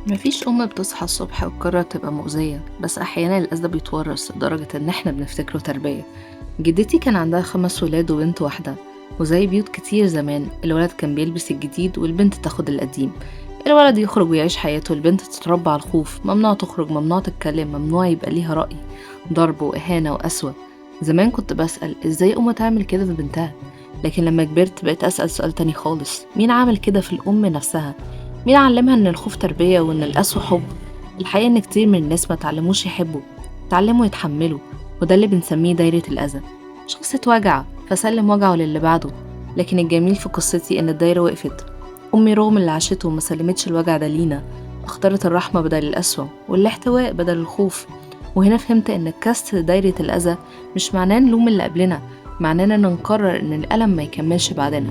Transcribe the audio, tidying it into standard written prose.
مفيش أم بتصحى الصبح وتقرر تبقى مؤذية، بس أحيانا الأذى بيتورث لدرجة إن إحنا بنفتكره تربية. جدتي كان عندها 5 ولاد وبنت واحدة، وزي بيوت كتير زمان الولد كان بيلبس الجديد والبنت تاخد القديم. الولد يخرج ويعيش حياته، البنت تتربى على الخوف، ممنوع تخرج، ممنوع تتكلم، ممنوع يبقى ليها رأي. ضرب وإهانة وقسوة. زمان كنت بسأل إزاي أم تعمل كده في بنتها، لكن لما كبرت بقيت أسأل سؤال تاني خالص: مين عمل كده في الأم نفسها؟ مين علمها إن الخوف تربية وإن القسوة حب؟ الحقيقة إن كتير من الناس ما تعلموش يحبوا، تعلموا يتحملوا، وده اللي بنسميه دايرة الأذى. شخص اتوجع فسلم وجعه للي بعده، لكن الجميل في قصتي إن الدايرة وقفت. أمي رغم اللي عاشته ما سلمتش الوجع ده لينا، اختارت الرحمة بدل القسوة والاحتواء بدل الخوف. وهنا فهمت إن كسر دايرة الأذى مش معناه نلوم اللي قبلنا، معناه إننا نقرر إن الألم ما يكملش بعدنا.